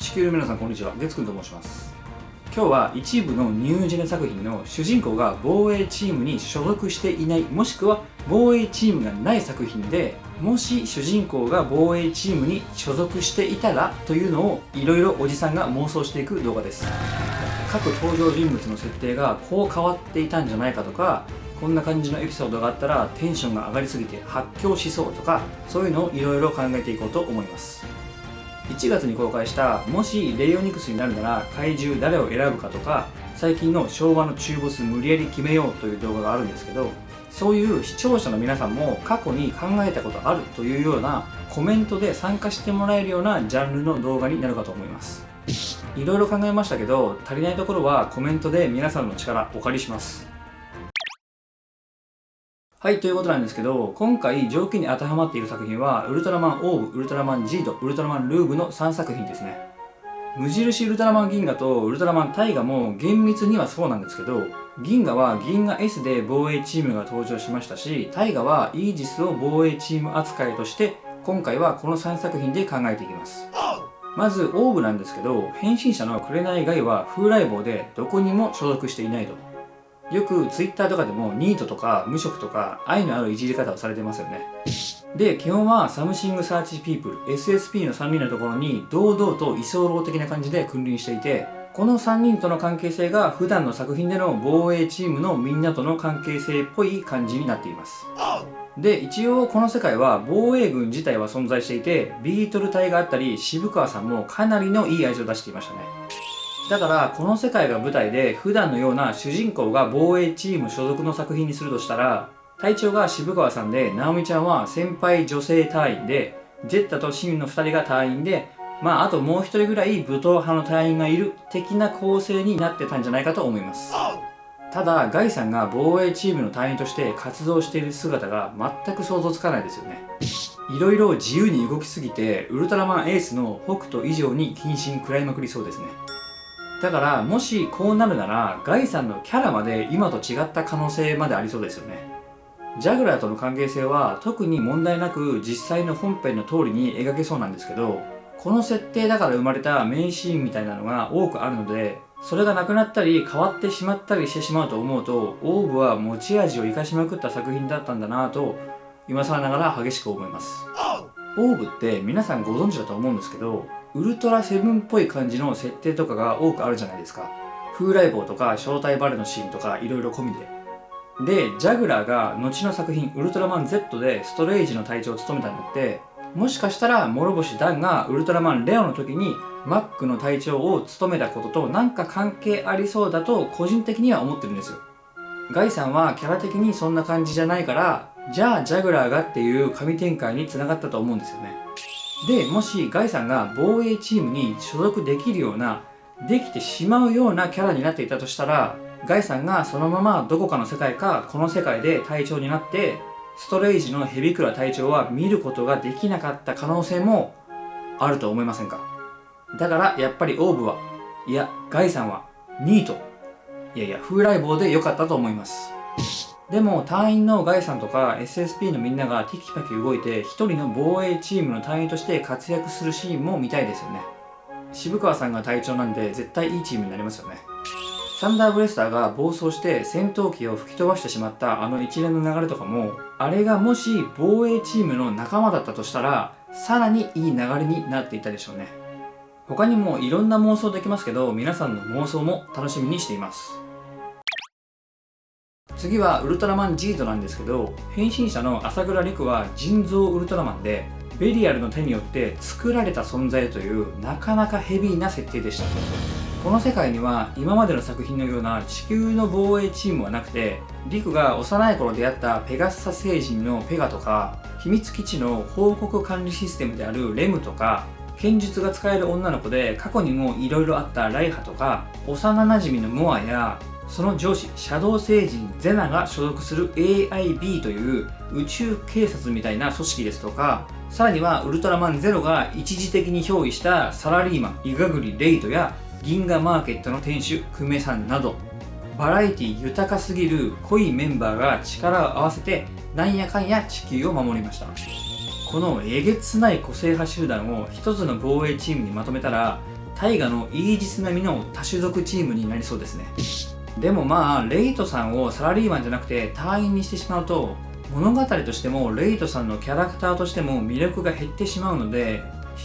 地球の皆さんこんにちは、月くんと申します。今日は一部のニュージェネ作品の主人公が防衛チームに所属していない、もしくは防衛チームがない作品で、もし主人公が防衛チームに所属していたらというのをいろいろおじさんが妄想していく動画です。各登場人物の設定がこう変わっていたんじゃないかとか、こんな感じのエピソードがあったらテンションが上がりすぎて発狂しそうとか、そういうのをいろいろ考えていこうと思います。1月に公開したもしレイオニクスになるなら怪獣誰を選ぶかとか、最近の昭和の中ボス無理やり決めようという動画があるんですけど、そういう視聴者の皆さんも過去に考えたことあるというようなコメントで参加してもらえるようなジャンルの動画になるかと思います。いろいろ考えましたけど、足りないところはコメントで皆さんの力お借りします。はい、ということなんですけど、今回条件に当てはまっている作品はウルトラマンオーブ、ウルトラマンジード、ウルトラマンルーブの3作品ですね。無印ウルトラマン銀河とウルトラマンタイガも厳密にはそうなんですけど、銀河は銀河 S で防衛チームが登場しましたし、タイガはイージスを防衛チーム扱いとして今回はこの3作品で考えていきます。まずオーブなんですけど、変身者の紅ガイは風来坊でどこにも所属していないと。よく Twitter とかでもニートとか無職とか愛のあるいじり方をされてますよね。で、基本はサムシングサーチピープル SSP の3人のところに堂々と居候的な感じで君臨していて、この3人との関係性が普段の作品での防衛チームのみんなとの関係性っぽい感じになっています。で、一応この世界は防衛軍自体は存在していて、ビートル隊があったり渋川さんもかなりのいい味を出していましたね。だからこの世界が舞台で普段のような主人公が防衛チーム所属の作品にするとしたら、隊長が渋川さんで、直美ちゃんは先輩女性隊員で、ジェッタとシンの2人が隊員で、あともう1人ぐらい武闘派の隊員がいる的な構成になってたんじゃないかと思います。ただガイさんが防衛チームの隊員として活動している姿が全く想像つかないですよね。いろいろ自由に動きすぎてウルトラマンエースの北斗以上に謹慎食らいまくりそうですね。だからもしこうなるならガイさんのキャラまで今と違った可能性までありそうですよね。ジャグラーとの関係性は特に問題なく実際の本編の通りに描けそうなんですけど、この設定だから生まれた名シーンみたいなのが多くあるので、それがなくなったり変わってしまったりしてしまうと思うと、オーブは持ち味を生かしまくった作品だったんだなぁと今更ながら激しく思います。オーブって皆さんご存知だと思うんですけど、ウルトラセブンっぽい感じの設定とかが多くあるじゃないですか。風来坊とか正体バレのシーンとかいろいろ込みで。ジャグラーが後の作品ウルトラマン Z でストレイジの隊長を務めたのって、もしかしたら諸星ダンがウルトラマンレオの時にマックの隊長を務めたこととなんか関係ありそうだと個人的には思ってるんですよ。ガイさんはキャラ的にそんな感じじゃないから、じゃあジャグラーがっていう神展開に繋がったと思うんですよね。で、もしガイさんが防衛チームに所属できるような、できてしまうようなキャラになっていたとしたら、ガイさんがそのままどこかの世界かこの世界で隊長になって、ストレイジのヘビクラ隊長は見ることができなかった可能性もあると思いませんか？だからやっぱりオーブは、いやガイさんはニート、風来坊で良かったと思います。でも隊員のガイさんとか SSP のみんながテキパキ動いて一人の防衛チームの隊員として活躍するシーンも見たいですよね。渋川さんが隊長なんで絶対いいチームになりますよね。サンダーブレスターが暴走して戦闘機を吹き飛ばしてしまったあの一連の流れとかも、あれがもし防衛チームの仲間だったとしたらさらにいい流れになっていたでしょうね。他にもいろんな妄想できますけど、皆さんの妄想も楽しみにしています。次はウルトラマンジードなんですけど、変身者の朝倉陸は人造ウルトラマンでベリアルの手によって作られた存在というなかなかヘビーな設定でした。この世界には今までの作品のような地球の防衛チームはなくて、陸が幼い頃出会ったペガッサ星人のペガとか、秘密基地の報告管理システムであるレムとか、剣術が使える女の子で過去にもいろいろあったライハとか、幼なじみのモアやその上司シャドウ星人ゼナが所属する AIB という宇宙警察みたいな組織ですとか、さらにはウルトラマンゼロが一時的に憑依したサラリーマンイガグリレイドや銀河マーケットの店主クメさんなど、バラエティ豊かすぎる濃いメンバーが力を合わせてなんやかんや地球を守りました。このえげつない個性派集団を一つの防衛チームにまとめたら、大河のイージス並みの多種族チームになりそうですね。でもまあレイトさんをサラリーマンじゃなくて隊員にしてしまうと、物語としてもレイトさんのキャラクターとしても魅力が減ってしまうので、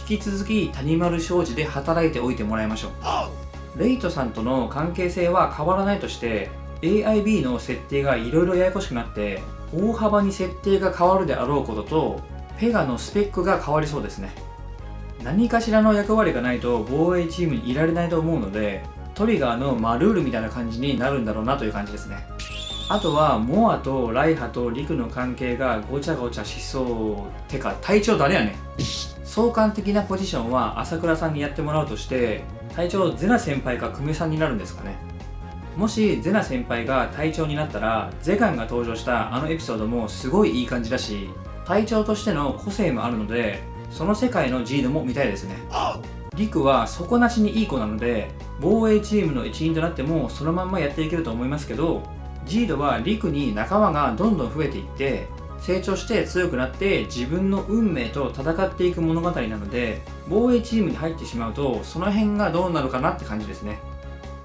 引き続き谷丸商事で働いておいてもらいましょう。レイトさんとの関係性は変わらないとして、 AIB の設定がいろいろややこしくなって大幅に設定が変わるであろうことと、ペガのスペックが変わりそうですね。何かしらの役割がないと防衛チームにいられないと思うので、トリガーのルールみたいな感じになるんだろうなという感じですね。あとはモアとライハとリクの関係がごちゃごちゃしそうてか、隊長誰やねん。総監的なポジションは朝倉さんにやってもらうとして、隊長ゼナ先輩か久米さんになるんですかね。もしゼナ先輩が隊長になったら、ゼガンが登場したあのエピソードもすごいいい感じだし、隊長としての個性もあるので、その世界のジードも見たいですね。リクは底なしにいい子なので、防衛チームの一員となってもそのまんまやっていけると思いますけど、ジードはリクに仲間がどんどん増えていって成長して強くなって自分の運命と戦っていく物語なので、防衛チームに入ってしまうとその辺がどうなるかなって感じですね。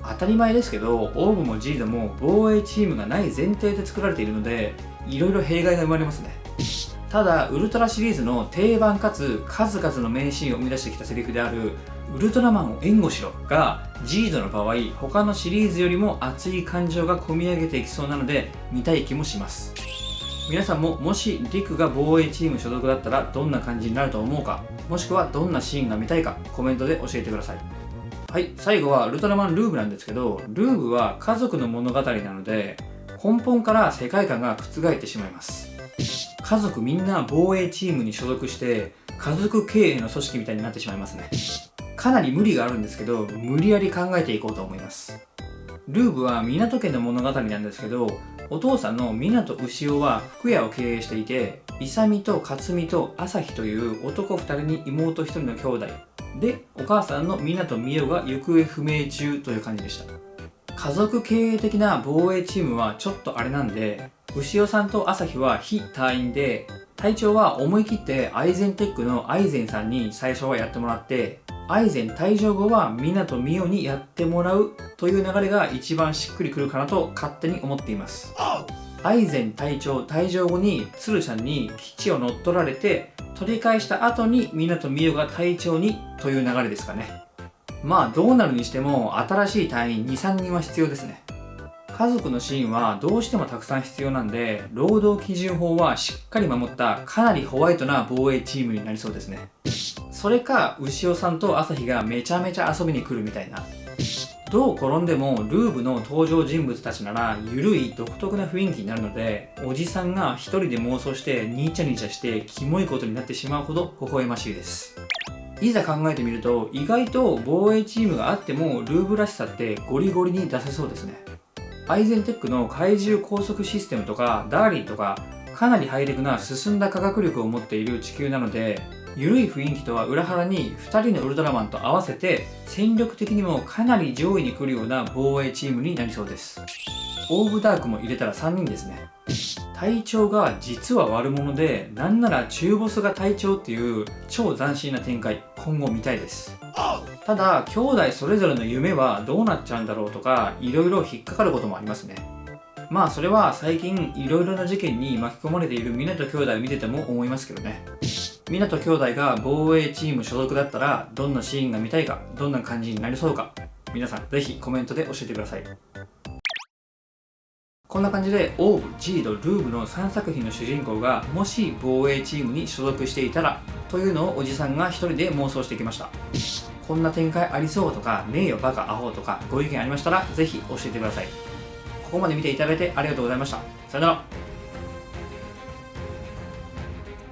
当たり前ですけど、オーブもジードも防衛チームがない前提で作られているので、いろいろ弊害が生まれますね。ただウルトラシリーズの定番かつ数々の名シーンを生み出してきたセリフであるウルトラマンを援護しろが、ジードの場合他のシリーズよりも熱い感情が込み上げていきそうなので見たい気もします。皆さんももしリクが防衛チーム所属だったらどんな感じになると思うか、もしくはどんなシーンが見たいかコメントで教えてください。はい、最後はウルトラマンルーブなんですけど、ルーブは家族の物語なので根本から世界観が覆ってしまいます。家族みんな防衛チームに所属して家族経営の組織みたいになってしまいますね。かなり無理があるんですけど、無理やり考えていこうと思います。ルーブは港家の物語なんですけど、お父さんの港牛尾は服屋を経営していて、勇と克美と朝日という男2人に妹1人の兄弟で、お母さんの港美代が行方不明中という感じでした。家族経営的な防衛チームはちょっとあれなんで、牛尾さんと朝日は非隊員で、隊長は思い切ってアイゼンテックのアイゼンさんに最初はやってもらって、アイゼン退場後は港美代にやってもらうという流れが一番しっくりくるかなと勝手に思っています。アイゼン隊長退場後に鶴ちゃんに基地を乗っ取られて、取り返した後に港美代が隊長にという流れですかね。まあどうなるにしても新しい隊員 2,3 人は必要ですね。家族のシーンはどうしてもたくさん必要なんで、労働基準法はしっかり守ったかなりホワイトな防衛チームになりそうですね。それか牛尾さんと朝日がめちゃめちゃ遊びに来るみたいな。どう転んでもルーブの登場人物たちならゆるい独特な雰囲気になるので、おじさんが一人で妄想してニチャニチャしてキモいことになってしまうほど微笑ましいです。いざ考えてみると意外と防衛チームがあってもルーブらしさってゴリゴリに出せそうですね。アイゼンテックの怪獣高速システムとかダーリンとか、かなりハイレグな進んだ科学力を持っている地球なので、ゆるい雰囲気とは裏腹に2人のウルトラマンと合わせて戦力的にもかなり上位に来るような防衛チームになりそうです。オーブダークも入れたら3人ですね。隊長が実は悪者で、なんなら中ボスが隊長っていう超斬新な展開、今後見たいです。ただ兄弟それぞれの夢はどうなっちゃうんだろうとか、いろいろ引っかかることもありますね。まあそれは最近いろいろな事件に巻き込まれている湊兄弟を見てても思いますけどね。湊兄弟が防衛チーム所属だったらどんなシーンが見たいか、どんな感じになりそうか、皆さんぜひコメントで教えてください。こんな感じでオーブ、ジード、ルーブの3作品の主人公がもし防衛チームに所属していたらというのをおじさんが一人で妄想してきました。こんな展開ありそうとか、ねえよバカアホとかご意見ありましたらぜひ教えてください。ここまで見ていただいてありがとうございました。さよなら。